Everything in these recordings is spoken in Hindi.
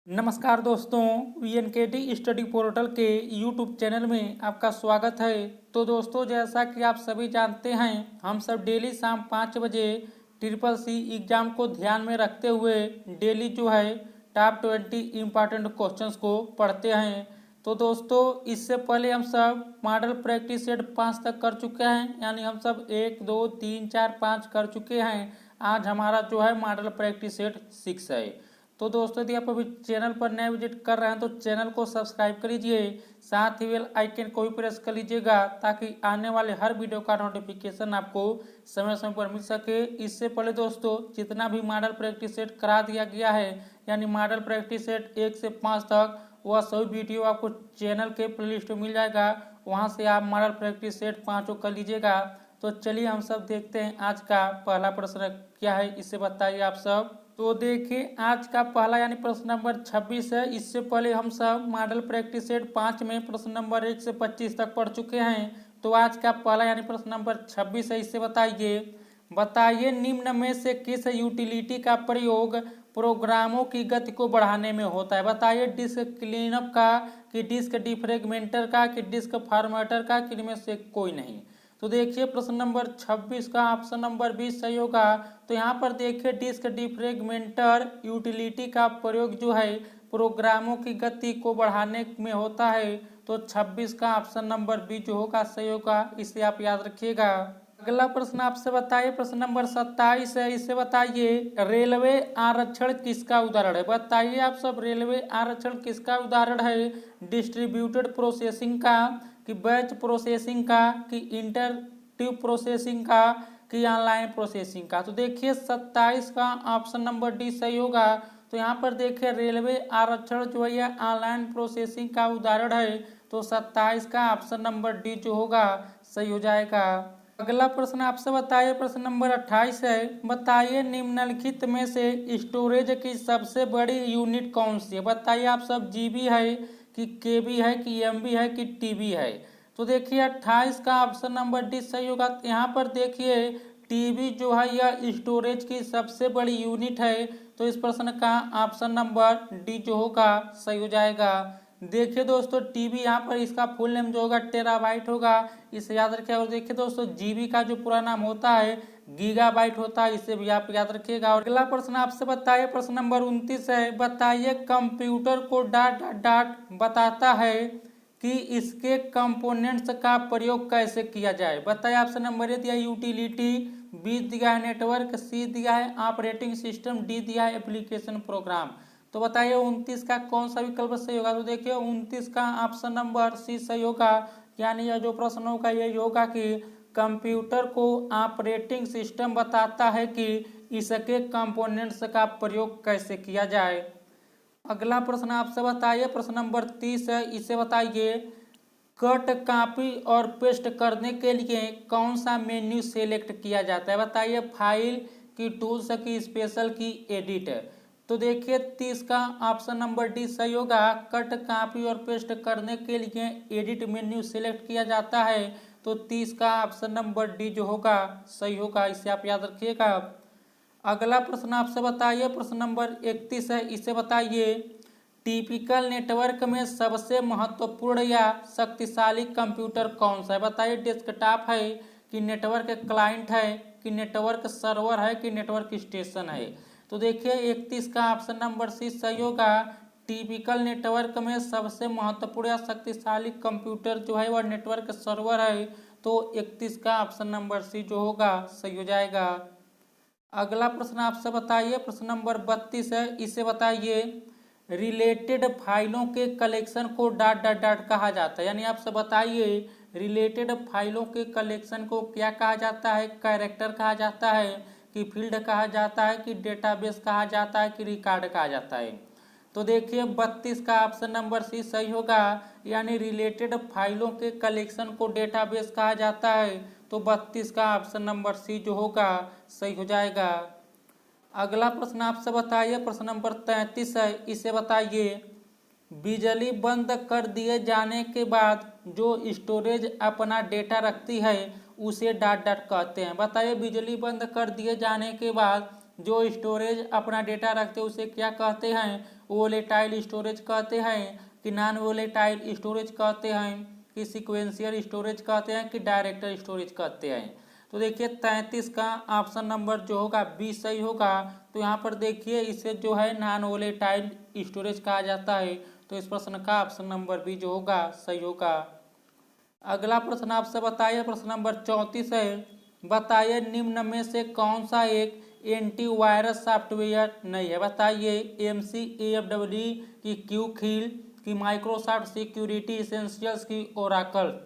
नमस्कार दोस्तों, वीएनकेटी स्टडी पोर्टल के यूट्यूब चैनल में आपका स्वागत है। तो दोस्तों, जैसा कि आप सभी जानते हैं, हम सब डेली शाम 5 बजे ट्रिपल सी एग्ज़ाम को ध्यान में रखते हुए डेली जो है टॉप 20 इम्पॉर्टेंट क्वेश्चंस को पढ़ते हैं। तो दोस्तों, इससे पहले हम सब मॉडल प्रैक्टिस सेट 5 तक कर चुके हैं, यानी हम सब 1 2 3 4 5 कर चुके हैं। आज हमारा जो है मॉडल प्रैक्टिस सेट 6 है। तो दोस्तों, यदि आप अभी चैनल पर नए विजिट कर रहे हैं तो चैनल को सब्सक्राइब कर लीजिए, साथ ही बेल आइकन को भी प्रेस कर लीजिएगा ताकि आने वाले हर वीडियो का नोटिफिकेशन आपको समय समय पर मिल सके। इससे पहले दोस्तों, जितना भी मॉडल प्रैक्टिस सेट करा दिया गया है, यानी मॉडल प्रैक्टिस सेट 1 से 5 तक, वह सभी वीडियो आपको चैनल के प्लेलिस्ट में मिल जाएगा। वहाँ से आप मॉडल प्रैक्टिस सेट 5 कर लीजिएगा। तो चलिए हम सब देखते हैं आज का पहला प्रश्न क्या है, इसे बताइए आप सब। तो देखिए, आज का पहला यानी प्रश्न नंबर 26 है। इससे पहले हम सब मॉडल प्रैक्टिस सेट 5 में प्रश्न नंबर 1 से 25 तक पढ़ चुके हैं। तो आज का पहला यानी प्रश्न नंबर 26 है, इससे बताइए निम्न में से किस यूटिलिटी का प्रयोग प्रोग्रामों की गति को बढ़ाने में होता है। बताइए डिस्क क्लीनअप का, कि डिस्क डिफ्रेगमेंटर का, कि डिस्क फॉर्मेटर का, कि इनमें से कोई नहीं। तो देखिए, प्रश्न नंबर 26 का ऑप्शन नंबर 20 सही होगा। तो यहाँ पर देखिए, डिस्क डिफ्रेगमेंटर यूटिलिटी का प्रयोग जो है प्रोग्रामों की गति को बढ़ाने में होता है। तो 26 का ऑप्शन नंबर 20 जो होगा सही होगा, इसे आप याद रखिएगा। अगला प्रश्न आपसे बताइए, प्रश्न नंबर 27 है। इसे बताइए रेलवे आरक्षण किसका उदाहरण है। बताइए आप सब, रेलवे आरक्षण किसका उदाहरण है। डिस्ट्रीब्यूटेड प्रोसेसिंग का, कि बैच प्रोसेसिंग का, कि इंटरएक्टिव प्रोसेसिंग का, कि ऑनलाइन प्रोसेसिंग का। तो देखिए 27 का ऑप्शन नंबर डी सही होगा। तो यहाँ पर देखिए, रेलवे आरक्षण जो है यह ऑनलाइन प्रोसेसिंग का उदाहरण है। तो 27 का ऑप्शन नंबर डी जो होगा सही हो जाएगा। अगला प्रश्न आपसे बताइए, प्रश्न नंबर 28 है। बताइए निम्नलिखित में से स्टोरेज की सबसे बड़ी यूनिट कौन सी है। बताइए आप सब, जीबी है, कि केबी है, कि एमबी है, कि टीबी है। तो देखिए 28 का ऑप्शन नंबर डी सही होगा। यहाँ पर देखिए, टीबी जो है यह स्टोरेज की सबसे बड़ी यूनिट है। तो इस प्रश्न का ऑप्शन नंबर डी जो होगा सही हो जाएगा। देखिए दोस्तों, टीबी यहाँ पर इसका फुल नेम जो होगा टेराबाइट होगा, इसे याद रखिए। और देखिए दोस्तों, जीबी का जो पूरा नाम होता है गीगाबाइट होता है, इसे भी आप याद रखिएगा। और अगला प्रश्न आपसे बताइए, प्रश्न नंबर 29 है। बताइए computer co dot dot dot बताता है कि इसके कंपोनेंट्स का प्रयोग कैसे किया जाए। बताइए, ऑप्शन नंबर ए दिया यूटिलिटी, बी दिया है नेटवर्क, सी दिया है ऑपरेटिंग सिस्टम, डी दिया है एप्लीकेशन प्रोग्राम। तो बताइए 29 का कौन सा विकल्प सही होगा। तो देखिए 29 का ऑप्शन नंबर सी सही होगा। यानी यह जो प्रश्न होगा ये होगा कि कंप्यूटर को ऑपरेटिंग सिस्टम बताता है कि इसके कंपोनेंट्स का प्रयोग कैसे किया जाए। अगला प्रश्न आपसे बताइए, प्रश्न नंबर 30 है। इसे बताइए कट, कॉपी और पेस्ट करने के लिए कौन सा मेन्यू सेलेक्ट किया जाता है। बताइए फाइल, की टूल्स, की स्पेशल, की एडिट। तो देखिए 30 का ऑप्शन नंबर डी सही होगा। कट, कॉपी और पेस्ट करने के लिए एडिट मेन्यू सेलेक्ट किया जाता है। तो 30 का ऑप्शन नंबर डी जो होगा सही होगा, इसे आप याद रखिएगा। अगला प्रश्न आपसे बताइए, प्रश्न नंबर 31 है। इसे बताइए टिपिकल नेटवर्क में सबसे महत्वपूर्ण या शक्तिशाली कंप्यूटर कौन सा है। बताइए डेस्कटॉप है, कि नेटवर्क क्लाइंट है, कि नेटवर्क सर्वर है, कि नेटवर्क स्टेशन है। तो देखिए 31 का ऑप्शन नंबर सी सही होगा। टिपिकल नेटवर्क में सबसे महत्वपूर्ण या शक्तिशाली कंप्यूटर जो है वह नेटवर्क सर्वर है। तो 31 का ऑप्शन नंबर सी जो होगा सही हो जाएगा। अगला प्रश्न आपसे बताइए, प्रश्न नंबर 32 है। इसे बताइए रिलेटेड फाइलों के collection co dot dot dot कहा जाता है। यानी आपसे बताइए रिलेटेड फाइलों के कलेक्शन को क्या कहा जाता है। कैरेक्टर कहा जाता है, कि फील्ड कहा जाता है, कि डेटाबेस कहा जाता है, कि रिकॉर्ड कहा जाता है। तो देखिए 32 का ऑप्शन नंबर सी सही होगा। यानी रिलेटेड फाइलों के कलेक्शन को डेटाबेस कहा जाता है। तो 32 का ऑप्शन नंबर सी जो होगा सही हो जाएगा। अगला प्रश्न आपसे बताइए, प्रश्न नंबर 33 है। इसे बताइए बिजली बंद कर दिए जाने के बाद जो स्टोरेज अपना डेटा रखती है उसे डॉट डॉट कहते हैं। बताइए बिजली बंद कर दिए जाने के बाद जो स्टोरेज अपना डेटा रखते हैं उसे क्या कहते हैं। वोलेटाइल स्टोरेज कहते हैं कि नॉन वोलेटाइल स्टोरेज कहते हैं कि सीक्वेंशियल स्टोरेज कहते हैं कि डायरेक्ट स्टोरेज कहते हैं। तो देखिए 33 का ऑप्शन नंबर जो होगा बी सही होगा। तो यहाँ पर देखिए इसे जो है नॉन वोलेटाइल स्टोरेज कहा जाता है। तो इस प्रश्न का ऑप्शन नंबर बी जो होगा सही होगा। अगला प्रश्न आपसे बताइए, प्रश्न नंबर 34 है, बताइए निम्न में से कौन सा एक एंटीवायरस सॉफ्टवेयर नहीं है। बताइए MCAFW की क्यूखिल की माइक्रोसॉफ्ट सिक्योरिटी एसेंशियल्स की ओराकल।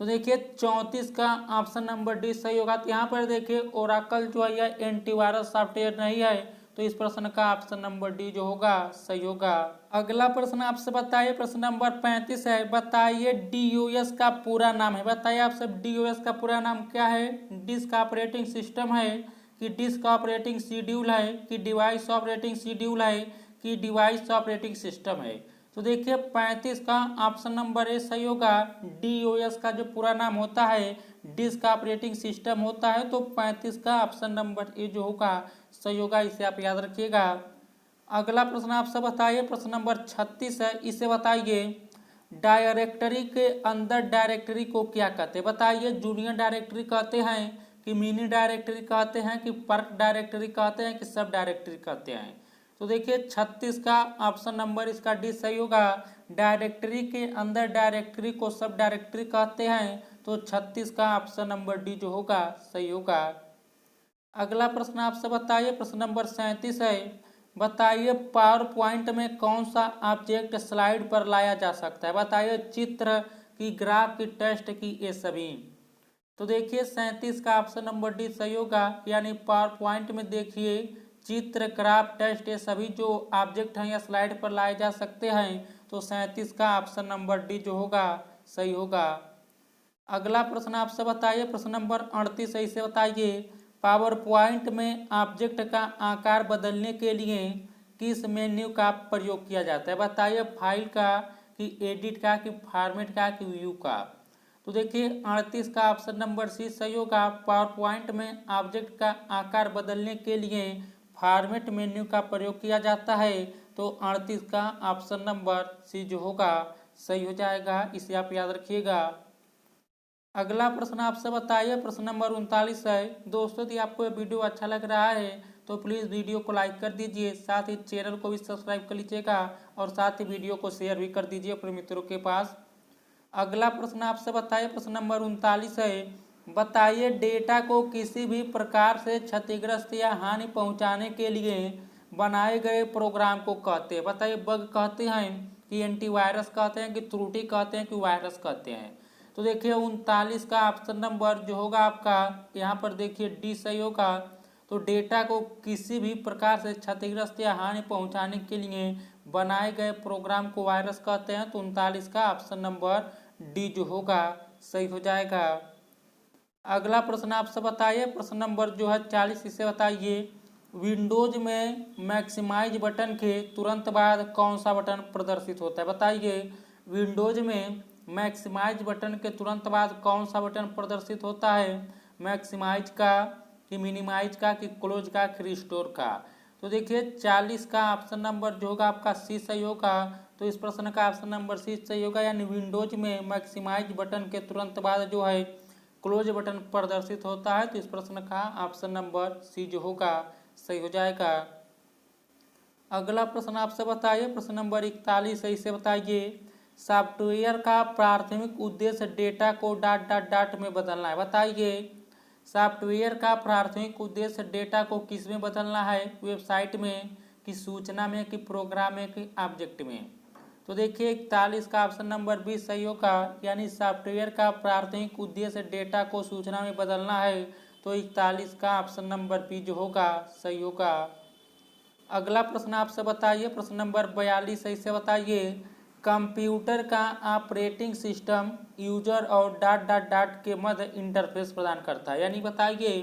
तो देखिए 34 का ऑप्शन नंबर डी सही होगा। तो यहाँ पर देखिए ओराकल जो है यह एंटीवायरस सॉफ्टवेयर नहीं है। तो इस प्रश्न का ऑप्शन नंबर डी जो होगा सही होगा। अगला प्रश्न आपसे बताइए, प्रश्न नंबर 35 है, बताइए DOS का पूरा नाम है। बताइए आप सब DOS का पूरा नाम क्या है। डिस्क ऑपरेटिंग सिस्टम है कि डिस्क ऑपरेटिंग शेड्यूल है कि डिवाइस ऑपरेटिंग शेड्यूल है कि डिवाइस ऑपरेटिंग सिस्टम है। तो देखिए 35 का ऑप्शन नंबर ए सही होगा। DOS का जो पूरा नाम होता है डिस्क ऑपरेटिंग सिस्टम होता है। तो 35 का ऑप्शन नंबर ए जो होगा सही होगा, इसे आप याद रखिएगा। अगला प्रश्न आपसे बताइए, प्रश्न नंबर 36 है, इसे बताइए डायरेक्टरी के अंदर डायरेक्टरी को क्या कहते हैं। बताइए जूनियर डायरेक्टरी कहते हैं कि मिनी डायरेक्टरी कहते हैं कि पर्क डायरेक्टरी कहते हैं कि सब डायरेक्टरी कहते हैं। तो देखिए 36 का ऑप्शन नंबर इसका डी सही होगा। डायरेक्टरी के अंदर डायरेक्टरी को सब डायरेक्टरी कहते हैं। तो 36 का ऑप्शन नंबर डी जो होगा सही होगा। अगला प्रश्न आपसे बताइए, प्रश्न नंबर 37 है, बताइए पावर पॉइंट में कौन सा ऑब्जेक्ट स्लाइड पर लाया जा सकता है। बताइए चित्र की, ग्राफ की, टेस्ट की, ये सभी। तो देखिए 37 का ऑप्शन नंबर डी सही होगा। यानी पावर पॉइंट में देखिए चित्र, ग्राफ, टेस्ट ये सभी जो ऑब्जेक्ट हैं या स्लाइड पर लाए जा सकते हैं। तो 37 का ऑप्शन नंबर डी जो होगा सही होगा। अगला प्रश्न आपसे बताइए, प्रश्न नंबर 38 है, इसे बताइए पावर पॉइंट में ऑब्जेक्ट का आकार बदलने के लिए किस मेन्यू का प्रयोग किया जाता है। बताइए फाइल का कि एडिट का कि फॉर्मेट का कि व्यू का। तो देखिए 38 का ऑप्शन नंबर सी सही होगा। पावर पॉइंट में ऑब्जेक्ट का आकार बदलने के लिए फॉर्मेट मेन्यू का प्रयोग किया जाता है। तो 38 का ऑप्शन नंबर सी जो होगा सही हो जाएगा, इसे आप याद रखिएगा। अगला प्रश्न आपसे बताइए, प्रश्न नंबर 39 है। दोस्तों यदि आपको ये वीडियो अच्छा लग रहा है तो प्लीज़ वीडियो को लाइक कर दीजिए, साथ ही चैनल को भी सब्सक्राइब कर लीजिएगा और साथ ही वीडियो को शेयर भी कर दीजिए अपने मित्रों के पास। अगला प्रश्न आपसे बताइए, प्रश्न नंबर 39 है, बताइए डेटा को किसी भी प्रकार से क्षतिग्रस्त या हानि पहुँचाने के लिए बनाए गए प्रोग्राम को कहते हैं। बताइए बग कहते हैं कि एंटीवायरस कहते हैं कि त्रुटि कहते हैं कि वायरस कहते हैं। तो देखिए 39 का ऑप्शन नंबर जो होगा आपका यहाँ पर देखिए डी सही होगा। तो डेटा को किसी भी प्रकार से क्षतिग्रस्त या हानि पहुंचाने के लिए बनाए गए प्रोग्राम को वायरस कहते हैं। तो 39 का ऑप्शन नंबर डी जो होगा सही हो जाएगा। अगला प्रश्न आपसे बताइए, प्रश्न नंबर जो है 40, इसे बताइए विंडोज में मैक्सिमाइज बटन के तुरंत बाद कौन सा बटन प्रदर्शित होता है। बताइए विंडोज में मैक्सिमाइज बटन के तुरंत बाद कौन सा बटन प्रदर्शित होता है। मैक्सिमाइज का कि मिनिमाइज का कि क्लोज का कि रिस्टोर का। तो देखिए 40 का ऑप्शन नंबर जो होगा आपका सी सही होगा। तो इस प्रश्न का ऑप्शन नंबर सी सही होगा। यानी विंडोज में मैक्सिमाइज बटन के तुरंत बाद जो है क्लोज बटन प्रदर्शित होता है। तो इस प्रश्न का ऑप्शन नंबर सी जो होगा सही हो जाएगा। अगला प्रश्न आपसे बताइए, प्रश्न नंबर 41 है, इसे बताइए सॉफ्टवेयर का प्राथमिक उद्देश्य data co dot dot dot में बदलना है। बताइए सॉफ्टवेयर का प्राथमिक उद्देश्य डेटा को किस में बदलना है। वेबसाइट में कि सूचना में कि प्रोग्राम में कि ऑब्जेक्ट में। तो देखिए 41 का ऑप्शन नंबर बी सही होगा। यानी सॉफ्टवेयर का प्राथमिक उद्देश्य डेटा को सूचना में बदलना है। तो 41 का ऑप्शन नंबर बी जो होगा सही होगा। अगला प्रश्न आपसे बताइए, प्रश्न नंबर 42 है, इसे बताइए कंप्यूटर का ऑपरेटिंग सिस्टम यूजर और डॉट डॉट डॉट के मध्य इंटरफेस प्रदान करता है। यानी बताइए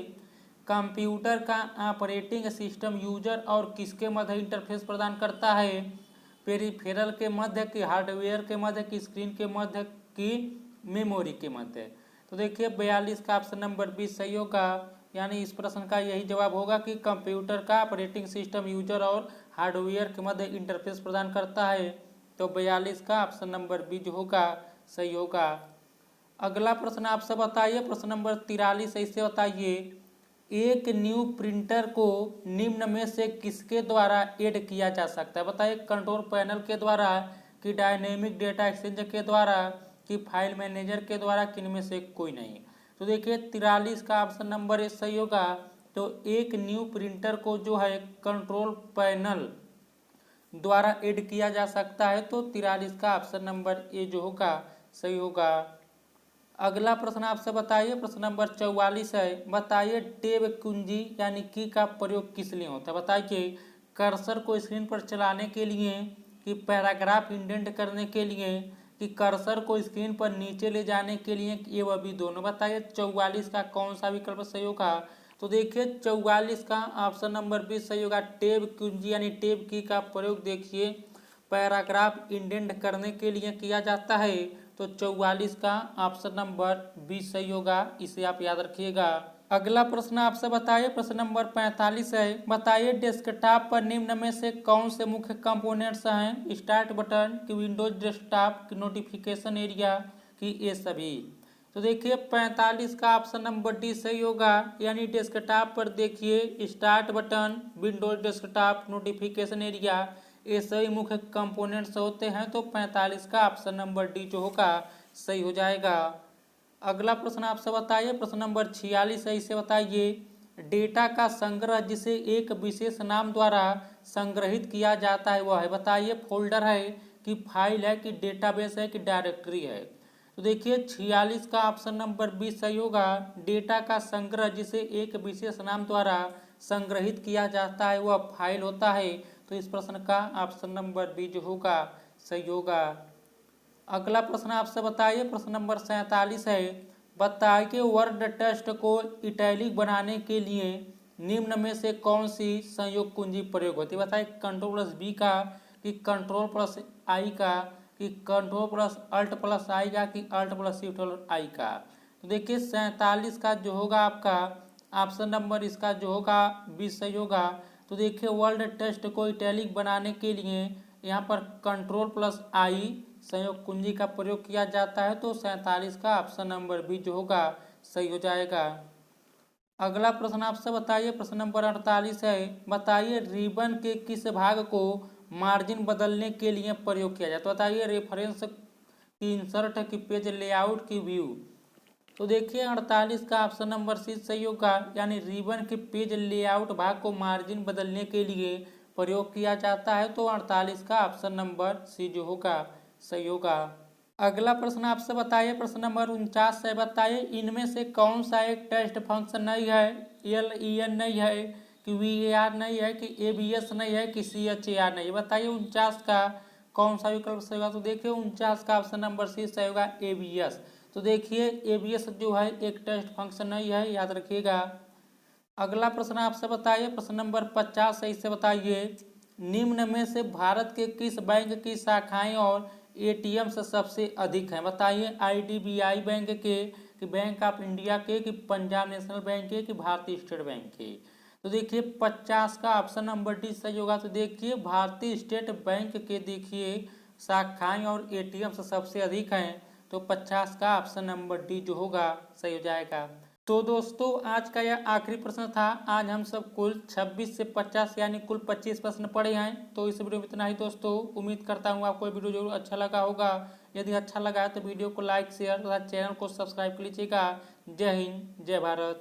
कंप्यूटर का ऑपरेटिंग सिस्टम यूजर और किसके मध्य इंटरफेस प्रदान करता है। पेरिफेरल के मध्य की, हार्डवेयर के मध्य की, स्क्रीन के मध्य की, मेमोरी के मध्य। तो देखिए 42 का ऑप्शन नंबर बी सही होगा। यानी इस प्रश्न का यही जवाब होगा कि कंप्यूटर का ऑपरेटिंग सिस्टम यूजर और हार्डवेयर के मध्य इंटरफेस प्रदान करता है। तो 42 का ऑप्शन नंबर बी जो होगा सही होगा। अगला प्रश्न आपसे बताइए, प्रश्न नंबर 43 है, इसे बताइए एक न्यू प्रिंटर को निम्न में से किसके द्वारा ऐड किया जा सकता है। बताइए कंट्रोल पैनल के द्वारा, कि डायनेमिक डेटा एक्सचेंज के द्वारा, कि फाइल मैनेजर के द्वारा, किनमें से कोई नहीं। तो देखिए 43 का ऑप्शन नंबर ए सही होगा। तो एक न्यू प्रिंटर को जो है कंट्रोल पैनल द्वारा ऐड किया जा सकता है। तो 43 का ऑप्शन नंबर ए जो होगा सही होगा। अगला प्रश्न आपसे बताइए, प्रश्न नंबर 44 है, बताइए टैब कुंजी यानी की का प्रयोग किस लिए होता है। बताइए कर्सर को स्क्रीन पर चलाने के लिए, कि पैराग्राफ इंडेंट करने के लिए, कि कर्सर को स्क्रीन पर नीचे ले जाने के लिए, ये वह भी दोनों। बताइए 44 का कौन सा विकल्प सही होगा। तो देखिए 44 का ऑप्शन नंबर बी सही होगा। टैब कुंजी यानी टैब की का प्रयोग देखिए पैराग्राफ इंडेंट करने के लिए किया जाता है। तो 44 का ऑप्शन नंबर बी सही होगा, इसे आप याद रखिएगा। अगला प्रश्न आपसे बताइए, प्रश्न नंबर 45 है, बताइए डेस्कटॉप पर निम्न में से कौन से मुख्य कंपोनेंट्स हैं। स्टार्ट बटन, कि विंडोज डेस्कटॉप, कि नोटिफिकेशन एरिया, कि ये सभी। तो देखिए 45 का ऑप्शन नंबर डी सही होगा, यानी डेस्कटॉप पर देखिए start button, Windows desktop, notification area, ये सही मुख्य कंपोनेंट्स होते हैं। तो 45 का ऑप्शन नंबर डी जो होगा सही हो जाएगा। अगला प्रश्न आपसे बताइए, प्रश्न नंबर 46 है, इसे बताइए डेटा का संग्रह जिसे एक विशेष नाम द्वारा संग्रहित किया जाता है वह है। बताइए फोल्डर है, कि फाइल है, कि डेटाबेस है, कि डायरेक्टरी है। तो देखिए 46 का ऑप्शन नंबर बी सही होगा। डेटा का संग्रह जिसे एक विशेष नाम द्वारा संग्रहित किया जाता है वह फाइल होता है। तो इस प्रश्न का ऑप्शन नंबर बी जो होगा सही होगा। अगला प्रश्न आपसे बताइए, प्रश्न नंबर 47 है, बताइए वर्ड टेक्स्ट को इटैलिक बनाने के लिए निम्न में से कौन सी संयोग कुंजी प्रयोग होती है। बताइए कंट्रोल प्लस बी का, कि कंट्रोल प्लस आई का, कि कंट्रोल प्लस अल्ट प्लस आई का, कि अल्ट प्लस शिफ्ट आई का। तो देखिए 47 का जो होगा आपका ऑप्शन नंबर इसका जो होगा बी सही होगा। तो देखिए वर्ड टेक्स्ट को इटैलिक बनाने के लिए यहाँ पर कंट्रोल प्लस आई संयोग कुंजी का प्रयोग किया जाता है। तो 47 का ऑप्शन नंबर बी जो होगा सही हो जाएगा। अगला प्रश्न आपसे बताइए, प्रश्न नंबर 48 है, बताइए रिबन के किस भाग को मार्जिन बदलने के लिए प्रयोग किया जाए। तो बताइए रेफरेंस, की इंसर्ट, की पेज लेआउट, की व्यू। तो देखिए 48 का ऑप्शन नंबर सी सही होगा, यानी रिबन के पेज लेआउट भाग को मार्जिन बदलने के लिए प्रयोग किया जाता है। तो 48 का ऑप्शन नंबर सी जो होगा सही होगा। अगला प्रश्न आपसे बताइए, प्रश्न नंबर 49 है, बताइए इनमें से कौन सा एक टेस्ट फंक्शन नहीं है। LEN नहीं है, कि VAR नहीं है, कि ABS नहीं है, कि CHAR नहीं है। बताइए 49 का कौन सा विकल्प सही होगा। तो देखिए 49 का ऑप्शन नंबर सी सही होगा ABS। तो देखिए ABS जो है एक टेस्ट फंक्शन नहीं है, याद रखिएगा। अगला प्रश्न आपसे बताइए, प्रश्न नंबर 50 है, इससे बताइए निम्न में से भारत के किस बैंक की शाखाएं और ATM से सबसे अधिक हैं। बताइए IDBI बैंक के, कि बैंक ऑफ इंडिया के, कि पंजाब नेशनल बैंक के, कि भारतीय स्टेट बैंक के। तो देखिए 50 का ऑप्शन नंबर डी सही होगा। तो देखिए भारतीय स्टेट बैंक के देखिए शाखाएं और ATM से सबसे अधिक हैं। तो 50 का ऑप्शन नंबर डी जो होगा सही हो जाएगा। तो दोस्तों आज का यह आखिरी प्रश्न था। आज हम सब कुल 26 से 50 यानी कुल 25 प्रश्न पढ़े हैं। तो इस वीडियो में इतना ही दोस्तों। उम्मीद करता हूँ आपको वीडियो जरूर अच्छा लगा होगा। यदि अच्छा लगा है तो वीडियो को लाइक शेयर तथा चैनल को सब्सक्राइब कर लीजिएगा। जय हिंद, जय भारत।